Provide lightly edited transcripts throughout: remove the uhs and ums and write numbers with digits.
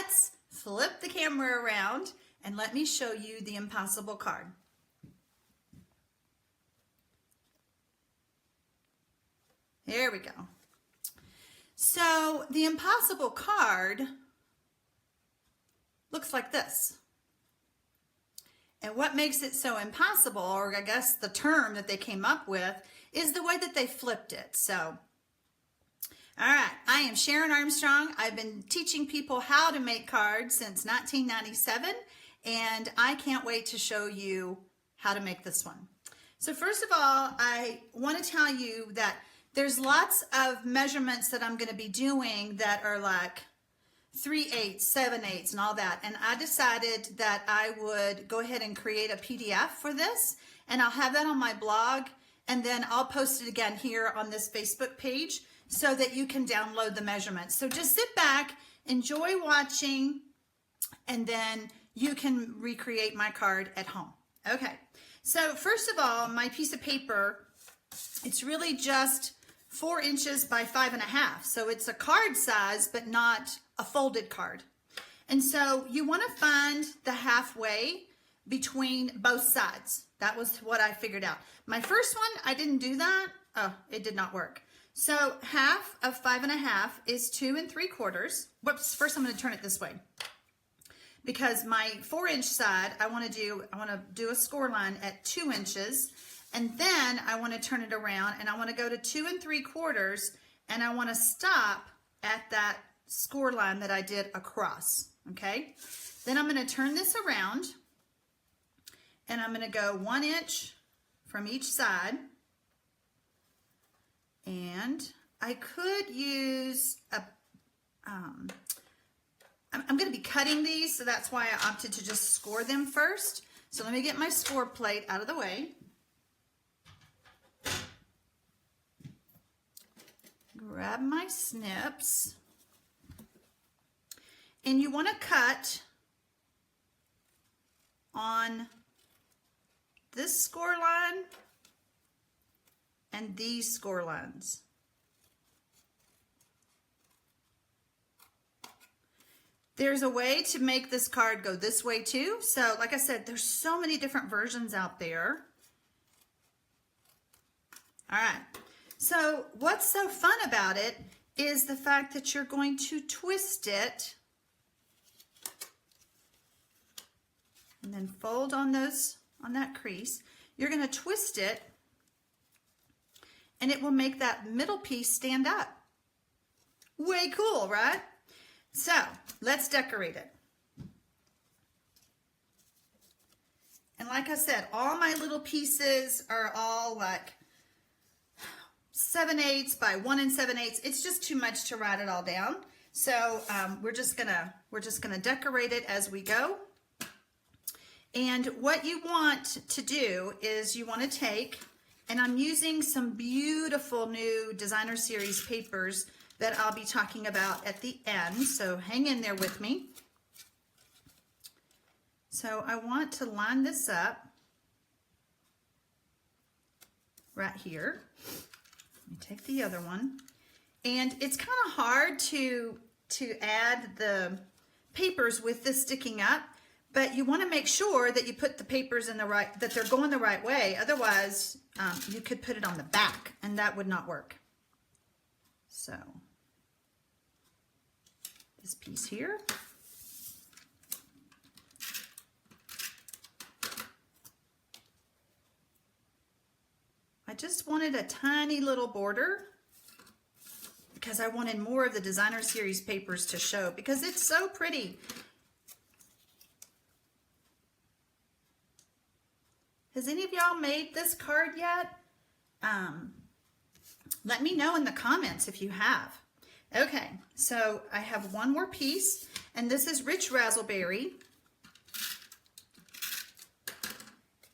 let's flip the camera around and let me show you the impossible card. There we go. So the impossible card looks like this. And what makes it so impossible, or I guess the term that they came up with, is the way that they flipped it. So, all right, I am Sharon Armstrong. I've been teaching people how to make cards since 1997, and I can't wait to show you how to make this one. So first of all, I want to tell you that there's lots of measurements that I'm going to be doing that are like 3/8, 7/8, and all that. And I decided that I would go ahead and create a PDF for this, and I'll have that on my blog, and then I'll post it again here on this Facebook page so that you can download the measurements. So just sit back, enjoy watching, and then you can recreate my card at home. Okay, so first of all, my piece of paper, it's really just 4 inches by 5.5. So it's a card size, but not a folded card. And so you want to find the halfway between both sides. That was what I figured out. My first one, I didn't do that. Oh, it did not work. So half of 5.5 is 2 3/4. Whoops, first I'm going to turn it this way. Because my 4-inch side, I want to do a score line at 2 inches. And then I want to turn it around and I want to go to 2 3/4, and I want to stop at that score line that I did across, okay? Then I'm going to turn this around and I'm going to go 1 inch from each side. And I could use a, I'm going to be cutting these, so that's why I opted to just score them first. So let me get my score plate out of the way. Grab my snips, and you want to cut on this score line and these score lines. There's a way to make this card go this way too. So like I said, there's so many different versions out there. All right. So what's so fun about it is the fact that you're going to twist it and then fold on that crease. You're going to twist it and it will make that middle piece stand up. Way cool, right? So let's decorate it. And like I said, all my little pieces are all like 7/8 by 1 7/8. It's just too much to write it all down. So we're just gonna decorate it as we go. And what you want to do is you want to take, and I'm using some beautiful new designer series papers that I'll be talking about at the end. So hang in there with me. So I want to line this up right here. Let me take the other one. And it's kind of hard to add the papers with this sticking up, but you want to make sure that you put the papers in the right, that they're going the right way. Otherwise, you could put it on the back and that would not work. So this piece here. I just wanted a tiny little border because I wanted more of the designer series papers to show because it's so pretty. Has any of y'all made this card yet? Let me know in the comments if you have. Okay, so I have one more piece, and this is Rich Razzleberry.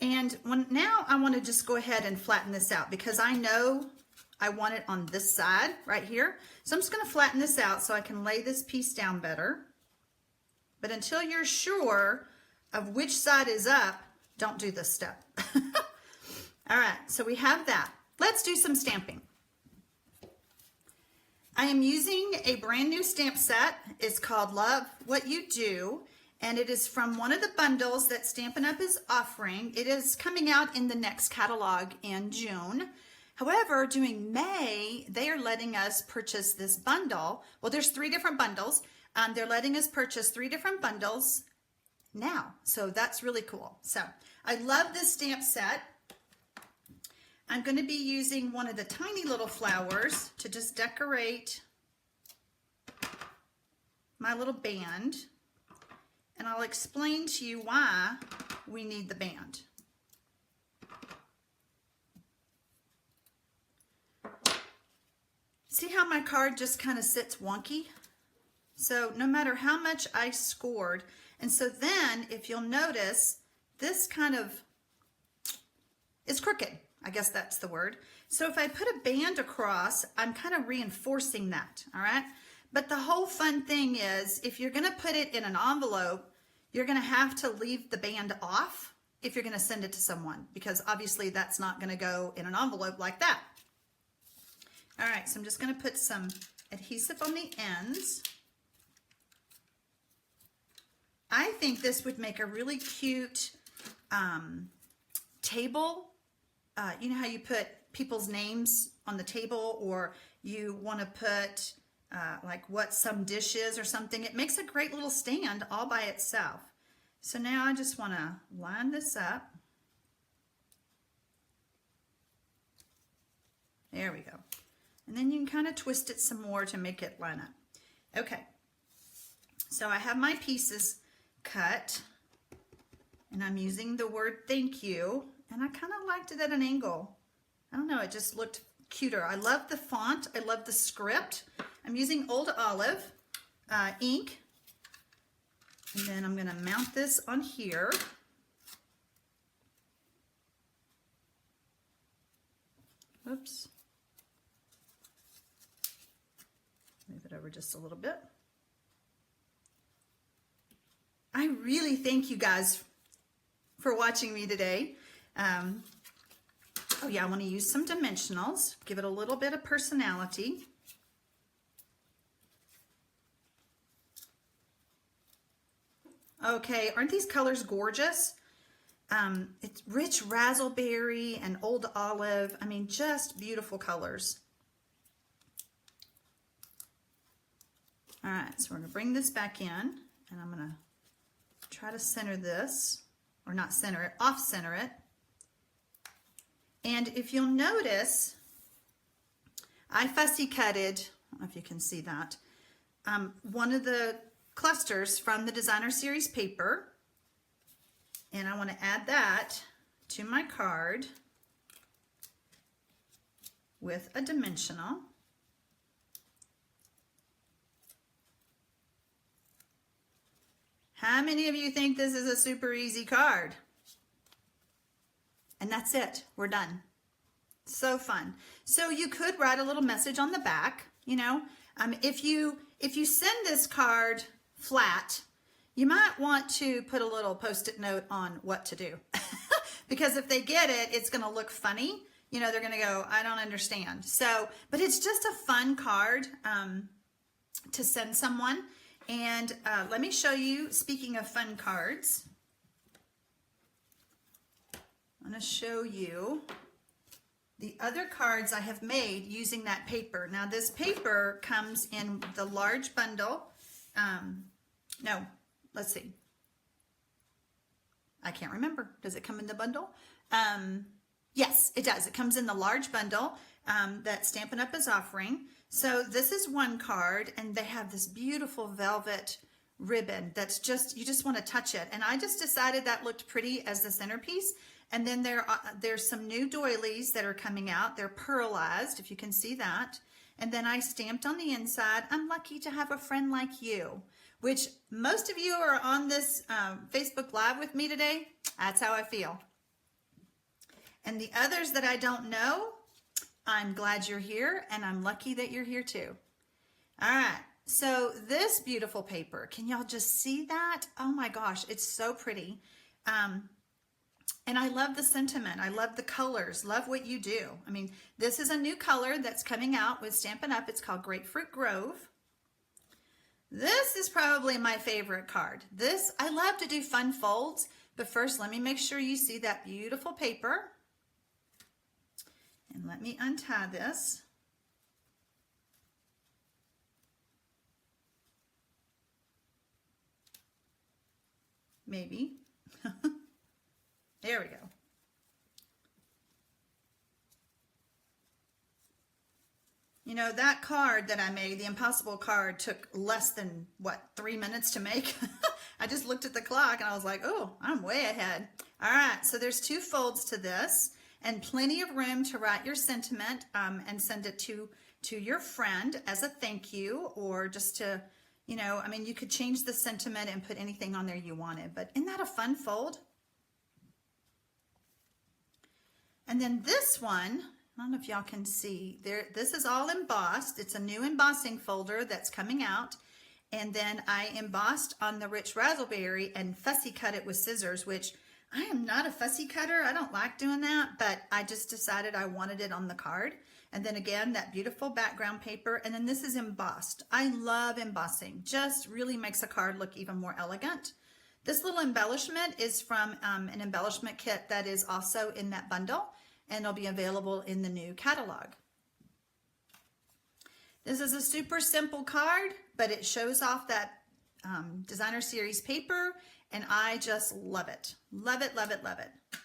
And now I want to just go ahead and flatten this out because I know I want it on this side right here. So I'm just going to flatten this out so I can lay this piece down better. But until you're sure of which side is up, don't do this step. All right, so we have that. Let's do some stamping. I am using a brand new stamp set. It's called Love What You Do, and it is from one of the bundles that Stampin' Up! Is offering. It is coming out in the next catalog in June. However, during May, they are letting us purchase this bundle. Well, there's 3 different bundles. They're letting us purchase 3 different bundles now. So that's really cool. So I love this stamp set. I'm going to be using one of the tiny little flowers to just decorate my little band. And I'll explain to you why we need the band. See how my card just kind of sits wonky? So no matter how much I scored, and so then if you'll notice, this kind of is crooked. I guess that's the word. So if I put a band across, I'm kind of reinforcing that, all right? But the whole fun thing is, if you're gonna put it in an envelope, you're gonna have to leave the band off if you're gonna send it to someone, because obviously that's not gonna go in an envelope like that. All right, so I'm just going to put some adhesive on the ends. I think this would make a really cute table. You know how you put people's names on the table, or you want to put like what some dish is or something. It makes a great little stand all by itself. So now I just want to line this up. There we go. And then you can kind of twist it some more to make it line up. Okay, so I have my pieces cut, and I'm using the word thank you, and I kind of liked it at an angle. I don't know, it just looked cuter. I love the font, I love the script. I'm using Old Olive ink, and then I'm going to mount this on here. Oops. Move it over just a little bit. I really thank you guys for watching me today. Oh yeah, I want to use some dimensionals, give it a little bit of personality. Okay, aren't these colors gorgeous? It's rich raspberry and Old Olive. I mean, just beautiful colors. All right, so we're going to bring this back in, and I'm going to try to center this, or not center it, off-center it. And if you'll notice, I fussy cutted, I don't know if you can see that, one of the clusters from the Designer Series paper, and I want to add that to my card with a dimensional. How many of you think this is a super easy card? And that's it, we're done. So fun. So you could write a little message on the back, you know. If you send this card flat, you might want to put a little post-it note on what to do. Because if they get it, it's gonna look funny. You know, they're gonna go, I don't understand. So, but it's just a fun card to send someone. And let me show you, speaking of fun cards, I'm going to show you the other cards I have made using that paper. Now this paper comes in the large bundle. No, let's see. I can't remember. Does it come in the bundle? Yes, it does. It comes in the large bundle that Stampin' Up! Is offering. So this is one card, and they have this beautiful velvet ribbon that's just, you just want to touch it. And I just decided that looked pretty as the centerpiece. And then there's some new doilies that are coming out. They're pearlized, if you can see that. And then I stamped on the inside, I'm lucky to have a friend like you, which most of you are on this Facebook Live with me today. That's how I feel. And the others that I don't know, I'm glad you're here, and I'm lucky that you're here too. All right, so this beautiful paper, can y'all just see that? Oh my gosh, it's so pretty. And I love the sentiment. I love the colors. Love what you do. I mean, this is a new color that's coming out with Stampin' Up. It's called Grapefruit Grove. This is probably my favorite card. This, I love to do fun folds, but first let me make sure you see that beautiful paper. And let me untie this. Maybe. There we go. You know, that card that I made, the Impossible card, took less than, what, 3 minutes to make? I just looked at the clock and I was like, oh, I'm way ahead. All right, so there's 2 folds to this and plenty of room to write your sentiment and send it to your friend as a thank you, or just to, you know, I mean, you could change the sentiment and put anything on there you wanted, but isn't that a fun fold? And then this one, I don't know if y'all can see there, this is all embossed. It's a new embossing folder that's coming out. And then I embossed on the Rich Razzleberry and fussy cut it with scissors, which I am not a fussy cutter. I don't like doing that, but I just decided I wanted it on the card. And then again, that beautiful background paper. And then this is embossed. I love embossing. Just really makes a card look even more elegant. This little embellishment is from an embellishment kit that is also in that bundle, and it'll be available in the new catalog. This is a super simple card, but it shows off that designer series paper, and I just love it. Love it, love it, love it.